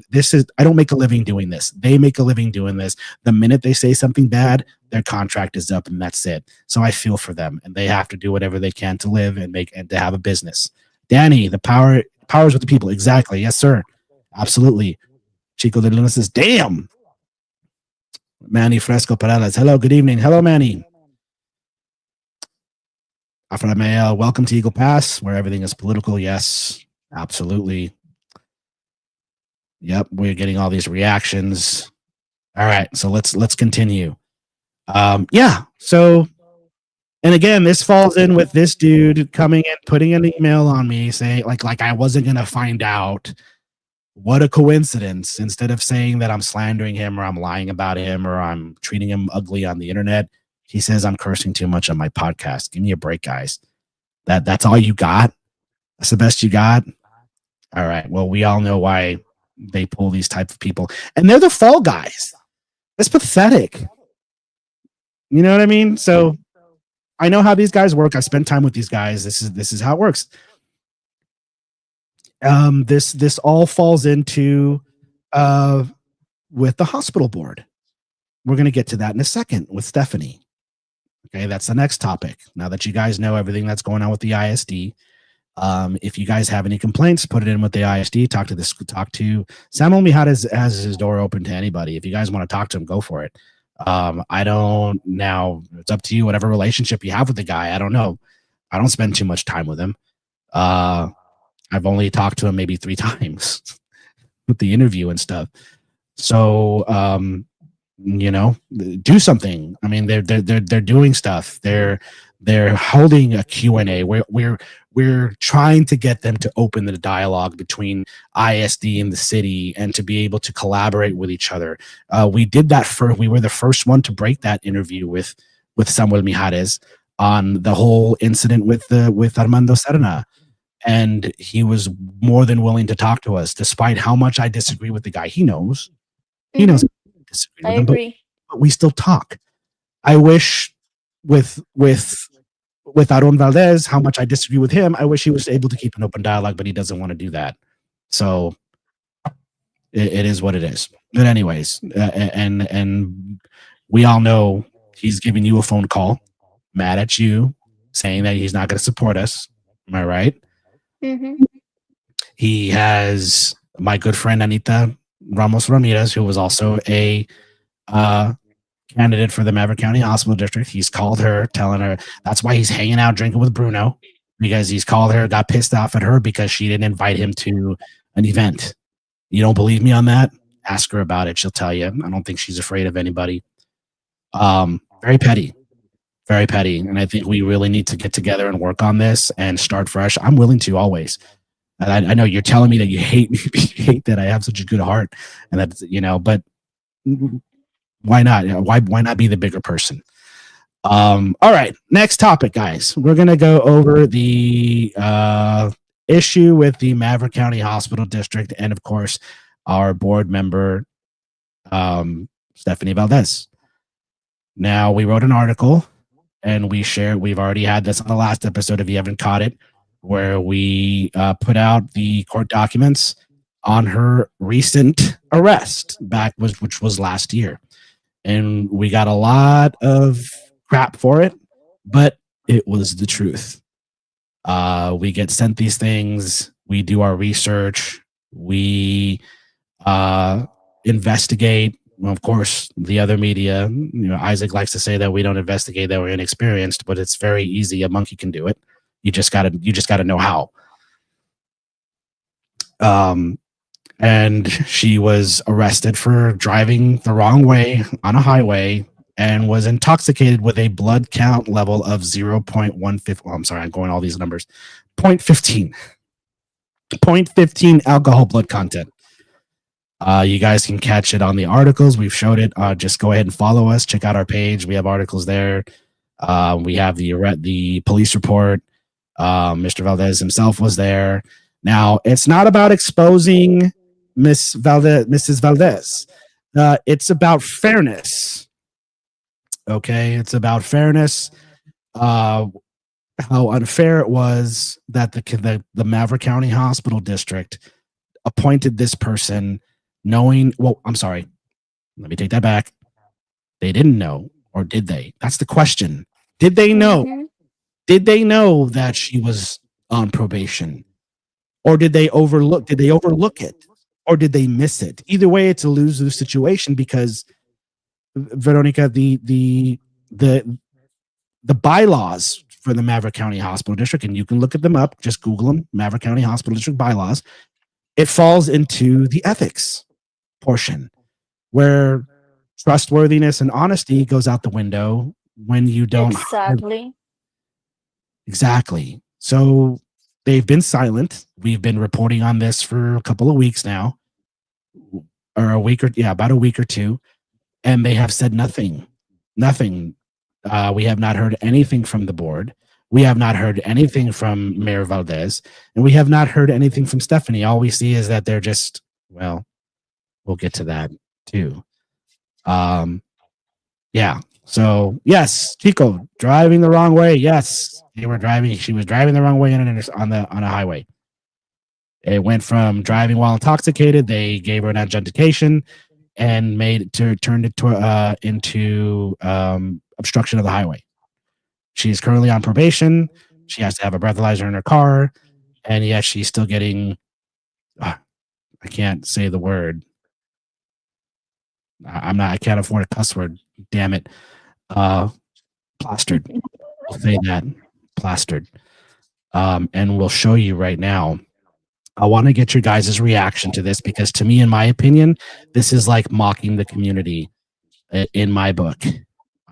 don't make a living doing this. They make a living doing this. The minute they say something bad, their contract is up, and that's it. So I feel for them, and they have to do whatever they can to live and to have a business. Danny, the powers with the people. Exactly. Yes, sir. Absolutely. Chico de Luna says, damn. Manny Fresco Perales. Hello, good evening. Hello, Manny. Afra, welcome to Eagle Pass, where everything is political. Yes, absolutely. Yep, we're getting all these reactions. All right, so let's continue. So, and again, this falls in with this dude coming and putting an email on me saying like I wasn't gonna find out. What a coincidence. Instead of saying that I'm slandering him or I'm lying about him or I'm treating him ugly on the internet, he says I'm cursing too much on my podcast. Give me a break, guys. That's all you got? That's the best you got? All right. Well, we all know why they pull these type of people. And they're the fall guys. It's pathetic. You know what I mean? So I know how these guys work. I spent time with these guys. This is how it works. This all falls into with the hospital board. We're going to get to that in a second with Stephanie. Okay, that's the next topic. Now that you guys know everything that's going on with the ISD, if you guys have any complaints, put it in with the ISD. Talk to Samuel Mijares has his door open to anybody. If you guys want to talk to him, go for it. Now it's up to you, whatever relationship you have with the guy. I don't know. I don't spend too much time with him. I've only talked to him maybe 3 times with the interview and stuff. So, do something. I mean, they're doing stuff. They're holding a Q&A. We're trying to get them to open the dialogue between ISD and the city and to be able to collaborate with each other. We did that we were the first one to break that interview with Samuel Mijares on the whole incident with Armando Serna. And he was more than willing to talk to us, despite how much I disagree with the guy. He knows I disagree with him, agree. but we still talk. I wish with Aaron Valdez, how much I disagree with him, I wish he was able to keep an open dialogue, but he doesn't want to do that. So it is what it is. But anyways, and we all know he's giving you a phone call, mad at you, saying that he's not going to support us. Am I right? Mm-hmm. He has my good friend Anita Ramos Ramirez, who was also a candidate for the Maverick County Hospital District. He's called her, telling her that's why he's hanging out drinking with Bruno, because he's called her, got pissed off at her because she didn't invite him to an event. You don't believe me on that? Ask her about it. She'll tell you. I don't think she's afraid of anybody. Very petty. Very petty. And I think we really need to get together and work on this and start fresh. I'm willing to always. And I know you're telling me that you hate me, you hate that I have such a good heart, and that's, but why not? Why not be the bigger person? All right, next topic, guys. We're gonna go over the issue with the Maverick County Hospital District, and of course, our board member, Stephanie Valdez. Now, we wrote an article, and we've already had this on the last episode, if you haven't caught it, where we put out the court documents on her recent arrest which was last year. And we got a lot of crap for it, but it was the truth. We get sent these things. We do our research. We investigate. Well, of course, the other media, Isaac likes to say that we don't investigate, that we're inexperienced, but it's very easy. A monkey can do it. You just gotta know how. And she was arrested for driving the wrong way on a highway and was intoxicated with a blood count level of 0.15. Oh, I'm sorry, I'm going all these numbers. 0.15. 0.15 alcohol blood content. You guys can catch it on the articles. We've showed it. Just go ahead and follow us. Check out our page. We have articles there. We have the police report. Mr. Valdez himself was there. Now, it's not about exposing Mrs. Valdez. It's about fairness. Okay, it's about fairness. How unfair it was that the Maverick County Hospital District appointed this person knowing. Well, I'm sorry. Let me take that back. They didn't know, or did they? That's the question. Did they know? Mm-hmm. Did they know that she was on probation? Or did they overlook it? Or did they miss it? Either way, it's a lose-lose situation because, Veronica, the bylaws for the Maverick County Hospital District, and you can look at them up, just Google them, Maverick County Hospital District bylaws, it falls into the ethics portion where trustworthiness and honesty goes out the window when you don't. Exactly. So they've been silent. We've been reporting on this for a couple of weeks now, or about a week or two, and they have said nothing. Nothing. We have not heard anything from the board. We have not heard anything from Mayor Valdez, and we have not heard anything from Stephanie. All we see is that they're just, well, we'll get to that too. Yeah. So yes, Chico driving the wrong way. Yes, she was driving the wrong way on a highway. It went from driving while intoxicated. They gave her an adjudication and turned it into obstruction of the highway. She's currently on probation. She has to have a breathalyzer in her car, and yes, she's still getting. I can't say the word. I can't afford a cuss word. Damn it. Plastered. I'll say that. Plastered. And we'll show you right now. I want to get your guys' reaction to this because to me, in my opinion, this is like mocking the community. in my book.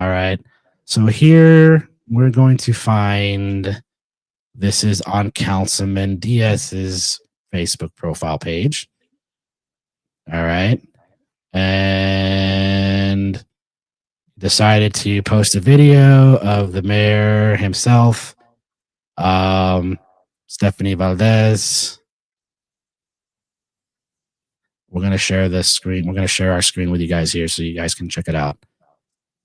All right. So here we're going to find, this is on Councilman Diaz's Facebook profile page. All right. And decided to post a video of the mayor himself, Stephanie Valdez. We're going to share this screen. We're going to share our screen with you guys here so you guys can check it out.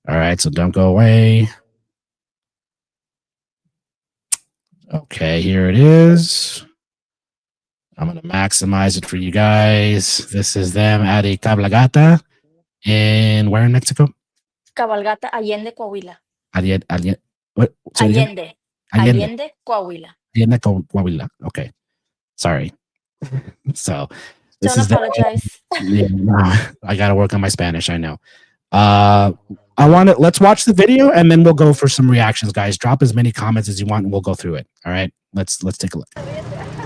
All right, so don't go away. Okay, here it is. I'm going to maximize it for you guys. This is them at a cabalgata in where in Mexico? Cabalgata Allende, Coahuila. Allende. What? Allende. Allende, Coahuila. Allende, Coahuila. Okay. Sorry. So this Don't is apologize. I got to work on my Spanish. I know. Let's watch the video and then we'll go for some reactions, guys. Drop as many comments as you want and we'll go through it. All right. Let's take a look.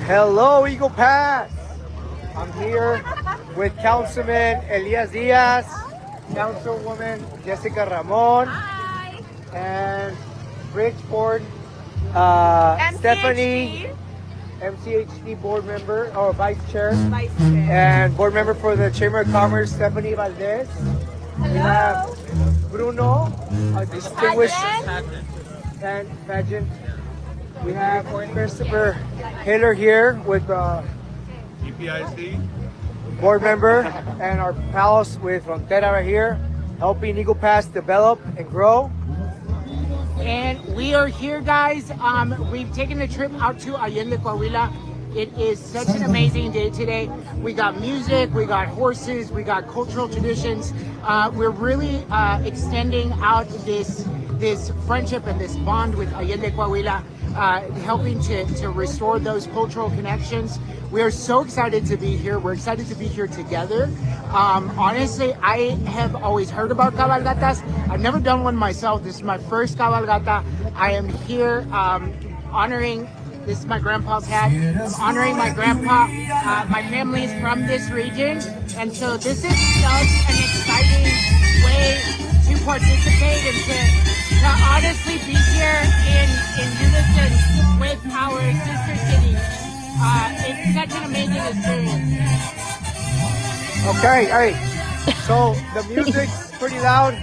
Hello, Eagle Pass. I'm here with Councilman Elias Diaz, Councilwoman Jessica Ramon, and Bridgeport, Stephanie, MCHD board member or vice chair, and board member for the Chamber of Commerce, Stephanie Valdez. We have Bruno, a distinguished pageant. We have Christopher Hiller here with EPIC board member, and our pals with Frontera right here, helping Eagle Pass develop and grow. And we are here, guys. We've taken a trip out to Allende, Coahuila. It is such an amazing day today. We got music, we got horses, we got cultural traditions. We're really extending out this friendship and this bond with Allende, Coahuila, helping to restore those cultural connections. We are so excited to be here. We're excited to be here together. Honestly, I have always heard about cabalgatas. I've never done one myself. This is my first cabalgata. I am here honoring, this is my grandpa's hat. I'm honoring my grandpa. My family is from this region, and so this is such an exciting way to participate and to honestly be here in unison with our sister cities. It's such an amazing experience. Okay, all right. So the music's pretty loud.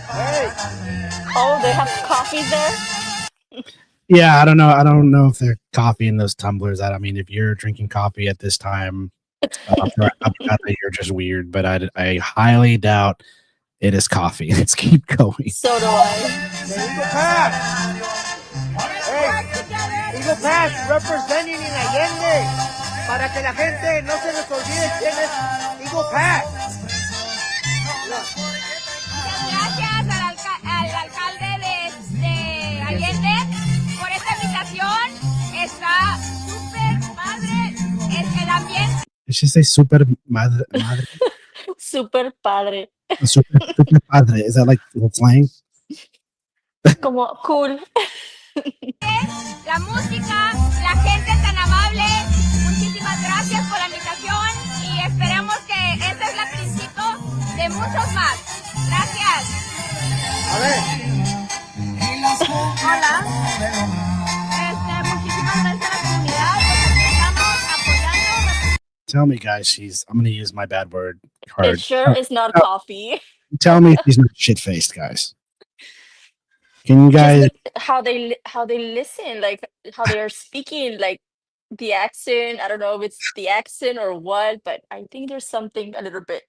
Hey. Oh, they have coffee there? Yeah, I don't know. I don't know if they're coffee in those tumblers. I mean, if you're drinking coffee at this time, you're just weird. But I highly doubt it is coffee. Let's keep going. So do I. Eagle Pass. Hey, Eagle Pass representing in Allende para que la gente no se les olvide quién es Eagle Pass. Gracias al alcalde de Allende por esta invitación. Está súper padre el ambiente. Did she say super madre? Super padre. Super padre. Is that like slang? Como cool. La música, la gente tan amable. Muchísimas gracias por la invitación y esperamos que este es el principio de muchos más. Gracias. A ver. Hola. Muchísimas gracias a la comunidad. Estamos apoyando. Tell me, guys, I'm going to use my bad word card. It sure is not coffee. Tell me she's not shit-faced, guys. Can you guys... Just like how they listen, like how they are speaking, like the accent. I don't know if it's the accent or what, but I think there's something a little bit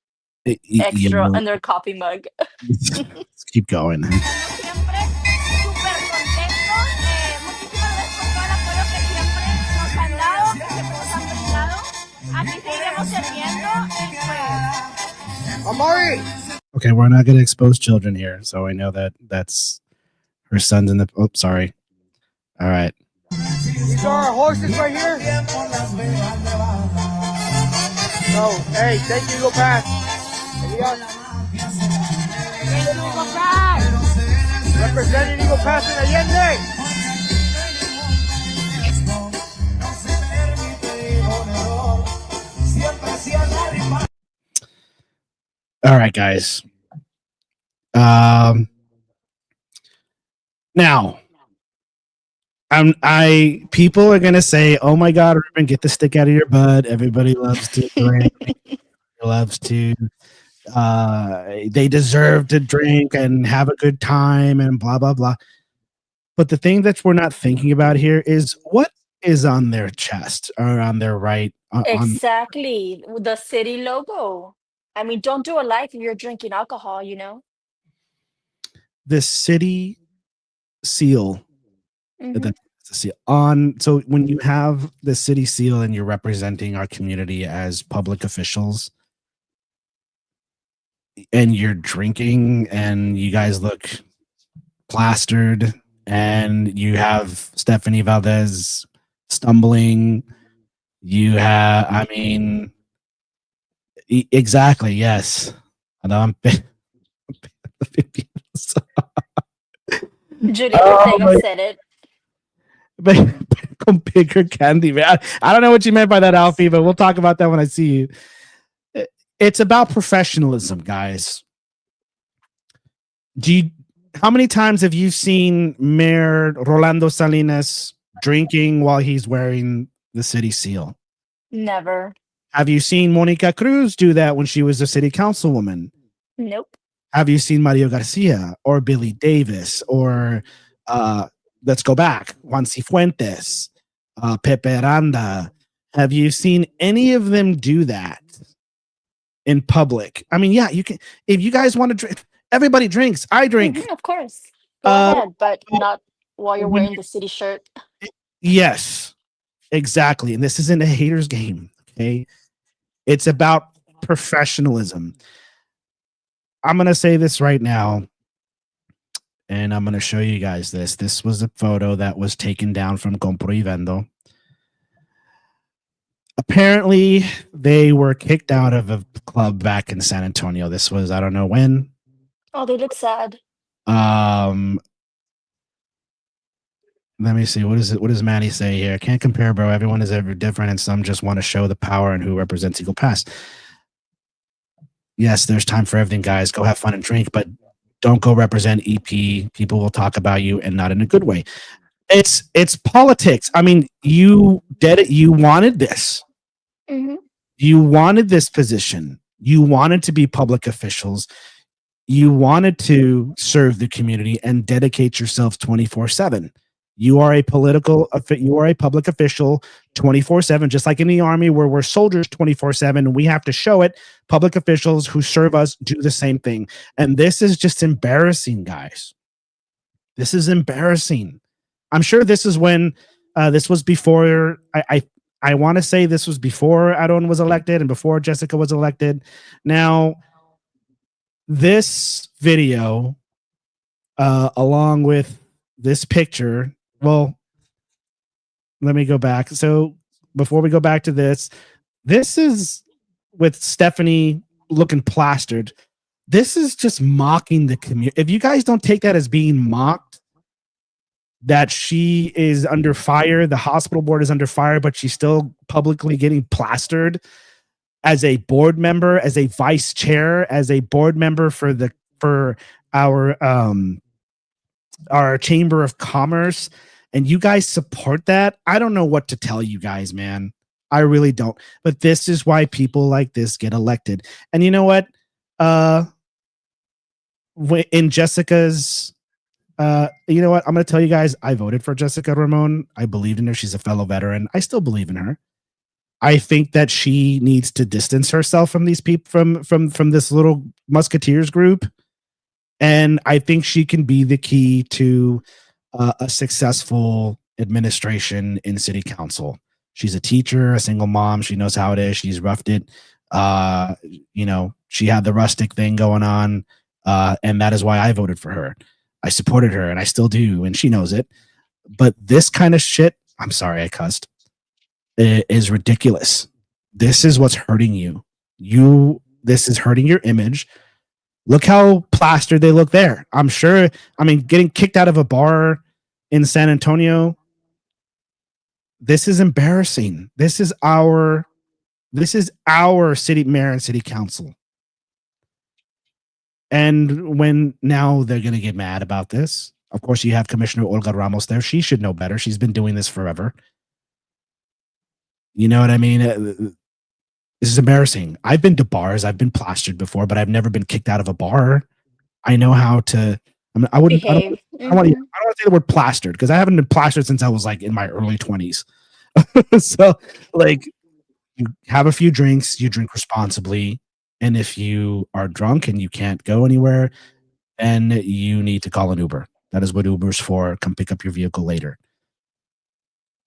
extra on their coffee mug. Let's keep going. Siempre súper contentos. Muchísimas gracias por todo el apoyo que siempre nos han dado, que siempre nos han brindado. Aquí seguiremos sirviendo y pues. Amari. Okay, we're not going to expose children here, so I know that's her son's in the... Oh, sorry. All right. These are our horses right here. So, hey, thank you, Eagle Pass. Representing Eagle Pass in Allende. All right, guys. Now, people are gonna say, "Oh my God, Ruben, get the stick out of your butt." Everybody loves to drink. Loves to. They deserve to drink and have a good time and blah blah blah. But the thing that we're not thinking about here is what is on their chest or on their right on Exactly. The city logo. I mean, don't do a life if you're drinking alcohol, you know? the city seal. Mhm. That's the seal on. So when you have the city seal and you're representing our community as public officials, and you're drinking, and you guys look plastered, and you have Stephanie Valdez stumbling. You have, I mean, exactly, yes. And Juliet Oh Ortega my- said it. Con bigger candy, man. I don't know what you meant by that, Alfie, but we'll talk about that when I see you. It's about professionalism, guys. How many times have you seen Mayor Rolando Salinas drinking while he's wearing the city seal? Never. Have you seen Monica Cruz do that when she was a city councilwoman? Nope. Have you seen Mario Garcia or Billy Davis or let's go back, Juan Cifuentes, Pepe Aranda? Have you seen any of them do that in public? I mean, yeah, you can. If you guys want to drink, everybody drinks. I drink. Mhm, of course. Go ahead, but not while you're when wearing the city shirt. Yes, exactly. And this isn't a hater's game. Okay, it's about professionalism. I'm gonna say this right now, and I'm gonna show you guys this. This was a photo that was taken down from Compro y Vendo. Apparently, they were kicked out of a club back in San Antonio. This was, I don't know when. Oh, they look sad. Let me see. What is it? What does Manny say here? Can't compare, bro. Everyone is ever different, and some just want to show the power and who represents Eagle Pass. Yes, there's time for everything, guys. Go have fun and drink, but don't go represent EP. People will talk about you, and not in a good way. It's politics. I mean, you did it. You wanted this. Mhm. You wanted this position. You wanted to be public officials. You wanted to serve the community and dedicate yourself 24/7. You are a public official 24/7, just like in the army where we're soldiers 24/7 and we have to show it. Public officials who serve us do the same thing. And this is just embarrassing, guys. This is embarrassing. I'm sure this is when this was before I want to say this was before Aaron was elected and before Jessica was elected. Now, this video, along with this picture, well, let me go back. So before we go back to this is with Stephanie looking plastered. This is just mocking the community. If you guys don't take that as being mocked, that she is under fire, the hospital board is under fire, but she's still publicly getting plastered as a board member, as a vice chair, as a board member for our Chamber of Commerce, and you guys support that. I don't know what to tell you guys, man. I really don't. But this is why people like this get elected. And you know what? In Jessica's you know what? I'm going to tell you guys, I voted for Jessica Ramon. I believed in her. She's a fellow veteran. I still believe in her. I think that she needs to distance herself from these people, from this little Musketeers group. And I think she can be the key to a successful administration in city council. She's a teacher, a single mom. She knows how it is. She's roughed it. You know, she had the rustic thing going on. And that is why I voted for her. I supported her and I still do. And she knows it. But this kind of shit, I'm sorry, I cussed, is ridiculous. This is what's hurting you. This is hurting your image. Look how plastered they look there. I'm sure, I mean, getting kicked out of a bar in San Antonio, this is embarrassing. This is our This is our city mayor and city council. And when now they're going to get mad about this, of course, you have Commissioner Olga Ramos there. She should know better. She's been doing this forever. You know what I mean? This is embarrassing. I've been to bars. I've been plastered before, but I've never been kicked out of a bar. I know how to. I mean, I wouldn't. I don't want to say the word plastered because I haven't been plastered since I was like in my early 20s. So, like, you have a few drinks, you drink responsibly, and if you are drunk and you can't go anywhere, then you need to call an Uber. That is what Uber's for. Come pick up your vehicle later.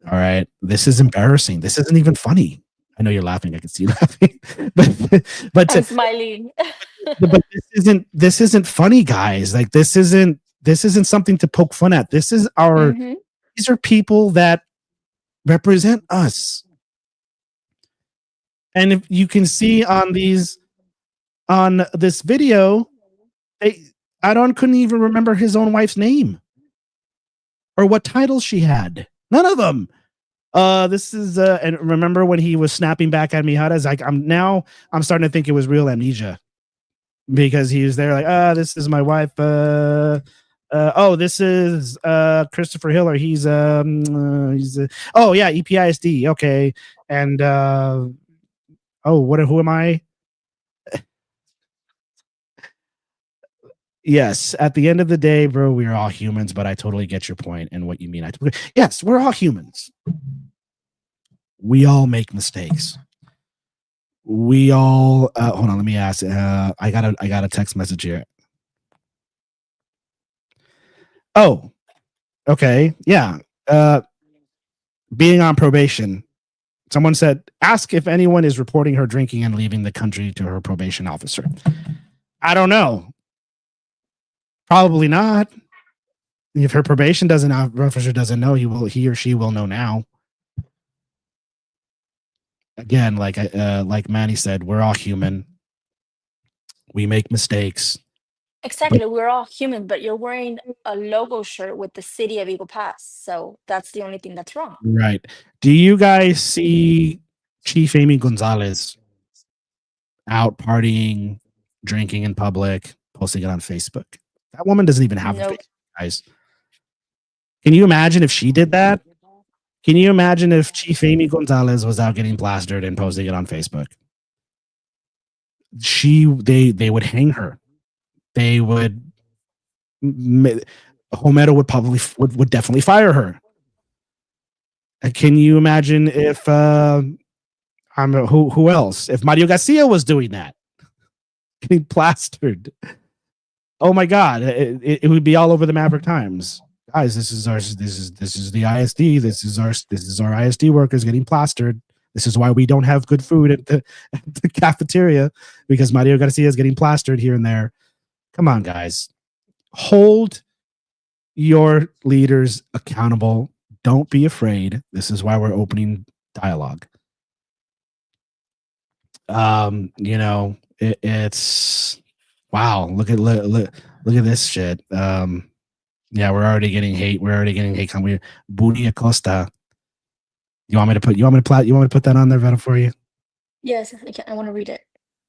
All right. This is embarrassing. This isn't even funny. I know you're laughing. I can see you laughing, but I'm smiling. but this isn't funny, guys. Like this isn't something to poke fun at. This is our. These are people that represent us, and if you can see on this video, Adon couldn't even remember his own wife's name or what title she had. None of them. This is and remember when he was snapping back at Mijares? Like I'm starting to think it was real amnesia because he was there like, this is my wife. This is Christopher Hiller. He's EPISD. Okay, and who am I? Yes, at the end of the day, bro, we are all humans, but I totally get your point and what you mean. Yes, we're all humans. We all make mistakes. We all hold on, let me ask. I got a text message here. Oh, okay. Yeah. Being on probation. Someone said, ask if anyone is reporting her drinking and leaving the country to her probation officer. I don't know. Probably not. If her probation officer doesn't know, he or she will know now. Again, like Manny said, we're all human. We make mistakes. Exactly, we're all human, but you're wearing a logo shirt with the city of Eagle Pass, so that's the only thing that's wrong. Right. Do you guys see Chief Amy Gonzalez out partying, drinking in public, posting it on Facebook? That woman doesn't even have a Facebook, guys. Can you imagine if she did that? Can you imagine if Chief Amy Gonzalez was out getting plastered and posting it on Facebook? They would hang her. They would. Homero would probably would definitely fire her. Can you imagine if who else? If Mario Garcia was doing that, getting plastered. Oh my God! It would be all over the Maverick Times, guys. This is the ISD. This is our ISD workers getting plastered. This is why we don't have good food at the cafeteria because Mario Garcia is getting plastered here and there. Come on, guys, hold your leaders accountable. Don't be afraid. This is why we're opening dialogue. It's. Wow, look at this shit. Yeah, we're already getting hate. We're already getting hate. Booty Acosta. You want me to put that on there, Venom, for you? Yes, I want to read it.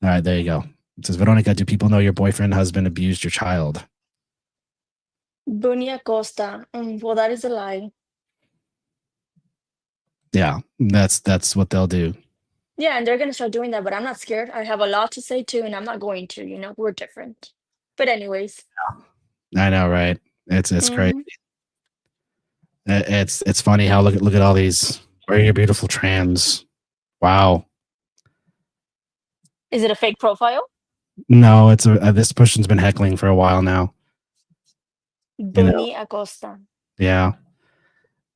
All right, there you go. It says, Veronica, do people know your boyfriend, husband abused your child? Buni Acosta. Well, that is a lie. Yeah, that's what they'll do. Yeah, and they're going to start doing that, but I'm not scared. I have a lot to say too, and I'm not going to, we're different. But anyways. I know, right? It's crazy. It's funny how look at all these. Where are your beautiful trans? Wow. Is it a fake profile? No, it's this person's been heckling for a while now. Buni Acosta. Yeah.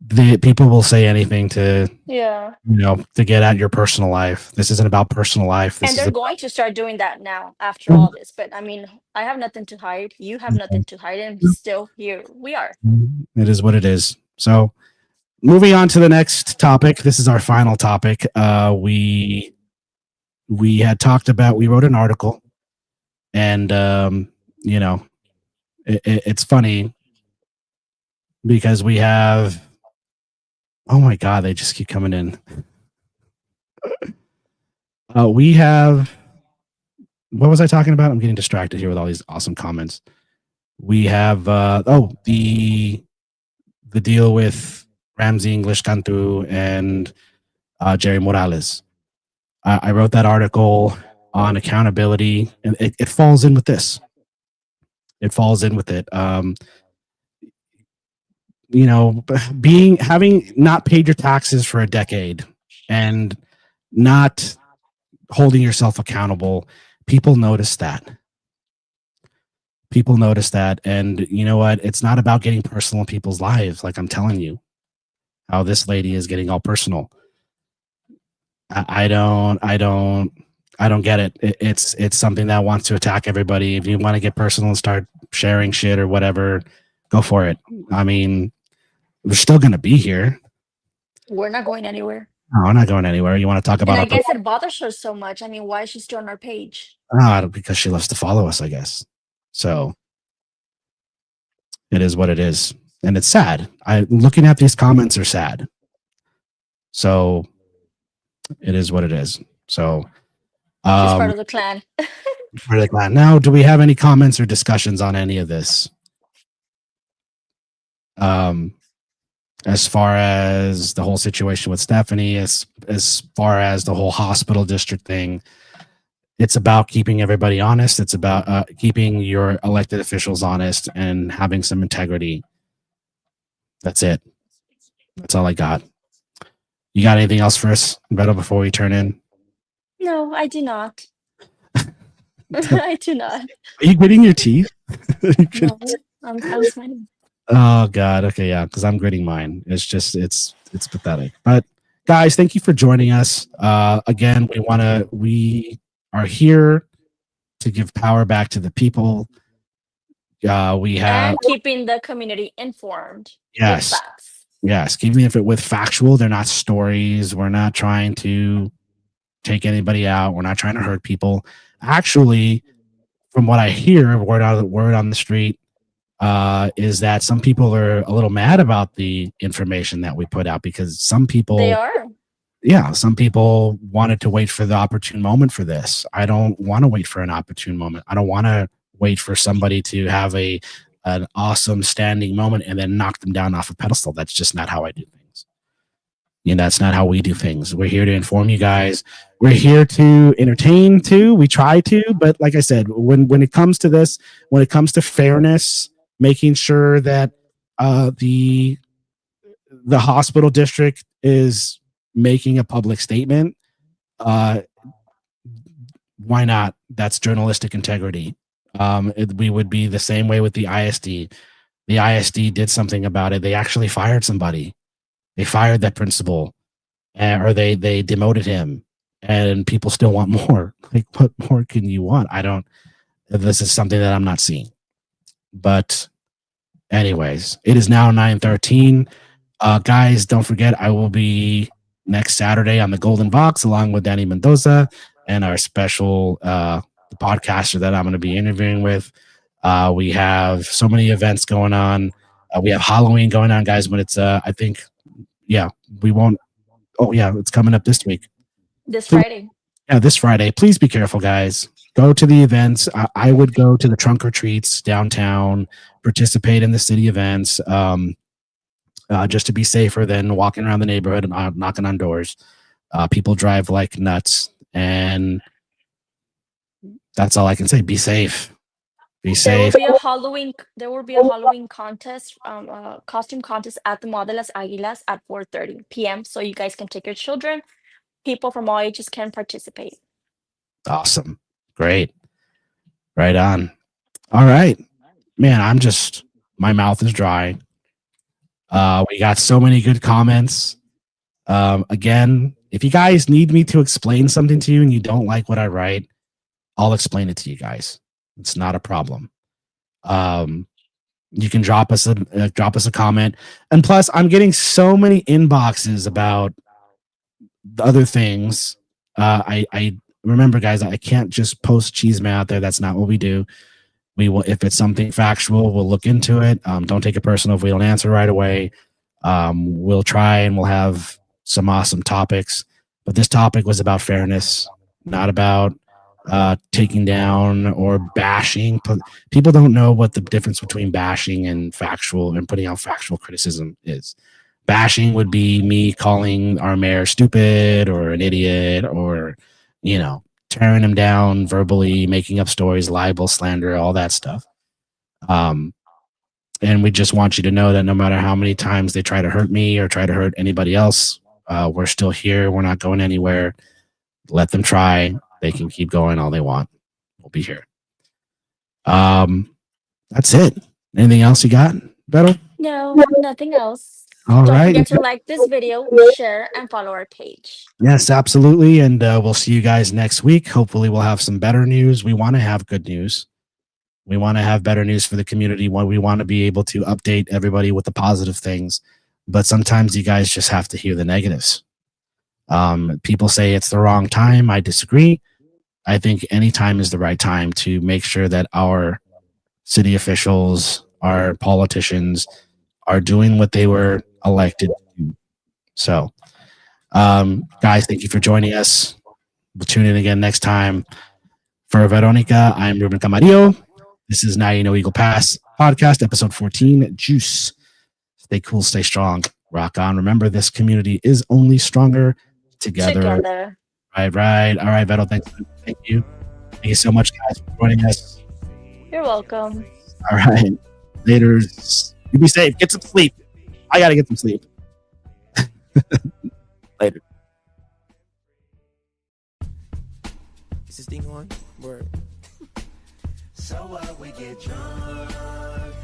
People will say anything to to get at your personal life. This isn't about personal life. And they're going to start doing that now after all this. But I mean, I have nothing to hide. You have nothing to hide, and still here we are. It is what it is. So, moving on to the next topic. This is our final topic. We had talked about. We wrote an article, and it's funny because we have. Oh my God, they just keep coming in. We have. What was I talking about? I'm getting distracted here with all these awesome comments. We have the deal with Ramsey English Cantu and Jerry Morales. I wrote that article on accountability, and it falls in with this. It falls in with it. Having not paid your taxes for a decade and not holding yourself accountable, people notice that. People notice that, and you know what? It's not about getting personal in people's lives. Like I'm telling you, how this lady is getting all personal. I don't get it. It's something that wants to attack everybody. If you want to get personal and start sharing shit or whatever, go for it. I mean, we're still gonna be here. We're not going anywhere. No, we're not going anywhere. You want to talk about? And I guess it bothers her so much. I mean, why is she still on our page? Because she loves to follow us, I guess. So it is what it is, and it's sad. Looking at these comments are sad. So it is what it is. So She's part of the clan. Part of the clan. Now, do we have any comments or discussions on any of this? As far as the whole situation with Stephanie, as far as the whole hospital district thing, it's about keeping everybody honest. It's about keeping your elected officials honest and having some integrity. That's it. That's all I got. You got anything else for us, Beto, before we turn in? No, I do not. I do not. Are you gritting your teeth? No, I'm smiling. Oh God. Okay, yeah, because I'm gritting mine. It's just it's pathetic. But guys, thank you for joining us. Again, we are here to give power back to the people. We have and keeping the community informed. Yes. With facts. Yes, keeping it with factual. They're not stories. We're not trying to take anybody out. We're not trying to hurt people. Actually, from what I hear, word on the street, is that some people are a little mad about the information that we put out because some people They are. Yeah, some people wanted to wait for the opportune moment for this. I don't want to wait for an opportune moment. I don't want to wait for somebody to have an awesome standing moment and then knock them down off a pedestal. That's just not how I do things. That's not how we do things. We're here to inform you guys. We're here to entertain too. We try to, but like I said, when it comes to this, when it comes to fairness, making sure that the hospital district is making a public statement, why not? That's journalistic integrity. We would be the same way with the ISD. The ISD did something about it. They actually fired somebody. They fired that principal, or they demoted him, and people still want more. Like, what more can you want? This is something that I'm not seeing. But anyways, it is now 9:13. Guys, don't forget, I will be next Saturday on the Golden Box along with Danny Mendoza and our special podcaster that I'm going to be interviewing with. We have so many events going on. We have Halloween going on, guys. When it's I think, yeah, we won't. Oh yeah, it's coming up this week. This Friday. Yeah, this Friday. Please be careful, guys. Go to the events. I would go to the trunk or treats downtown, participate in the city events, just to be safer than walking around the neighborhood and knocking on doors. People drive like nuts, and that's all I can say. Be safe. Be safe. There will be a Halloween contest, costume contest at the Mall de las Águilas at 4:30 p.m. So you guys can take your children. People from all ages can participate. Awesome. Great. Right on. All right. Man, my mouth is dry. We got so many good comments. Again, if you guys need me to explain something to you and you don't like what I write, I'll explain it to you guys. It's not a problem. You can drop us a comment. And plus, I'm getting so many inboxes about the other things. I remember, guys, I can't just post cheeseman out there. That's not what we do. We will, if it's something factual, we'll look into it. Don't take it personal if we don't answer right away. We'll try and we'll have some awesome topics. But this topic was about fairness. not about taking down or bashing. People don't know what the difference between bashing and factual and putting out factual criticism is. Bashing would be me calling our mayor stupid or an idiot, or, you know, tearing him down verbally, making up stories, libel, slander, all that stuff. And we just want you to know that no matter how many times they try to hurt me or try to hurt anybody else, we're still here. We're not going anywhere. Let them try. They can keep going all they want. We'll be here. That's it. Anything else you got, Beto? No, nothing else. All Don't right. forget to like this video, share, and follow our page. Yes, absolutely. And we'll see you guys next week. Hopefully we'll have some better news. We want to have good news. We want to have better news for the community. We want to be able to update everybody with the positive things. But sometimes you guys just have to hear the negatives. People say it's the wrong time. I disagree. I think any time is the right time to make sure that our city officials, our politicians are doing what they were elected to do. So, guys, thank you for joining us. We'll tune in again next time. For Veronica, I'm Ruben Camarillo. This is Now You Know Eagle Pass podcast, episode 14, Juice. Stay cool, stay strong, rock on. Remember, this community is only stronger together. Right. All right, Veto, thank you. Thank you so much, guys, for joining us. You're welcome. All right. Later. You be safe. Get some sleep. I got to get some sleep. Later. Is this thing on? Word. So what, we get drunk.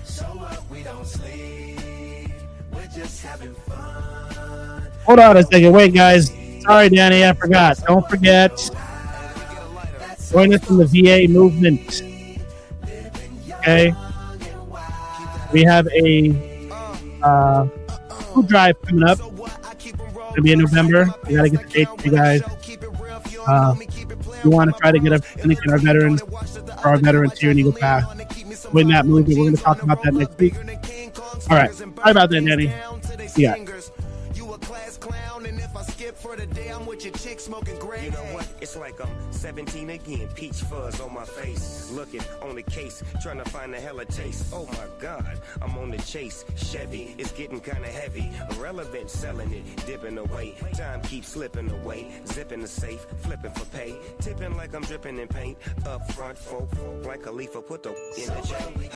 So what, we don't sleep. We're just having fun. Hold on a second. Wait, guys. Sorry, Danny. I forgot. Don't forget. Join us in the VA movement. Okay. We have a food drive coming up. It's going to be in November. We got to get the date for you guys. We want to try to get our veterans, for our veterans here in Eagle Pass. Win that movement. We're going to talk about that next week. All right. Sorry about that, Danny. See ya. You know what? It's like I'm 17 again, peach fuzz on my face. Looking on the case, trying to find a hella taste. Oh my God, I'm on the chase. Chevy, it's getting kinda heavy. Irrelevant, selling it, dipping away. Time keeps slipping away. Zipping the safe, flipping for pay. Tipping like I'm dripping in paint. Up front, folk, like a leaf, put the in the chain.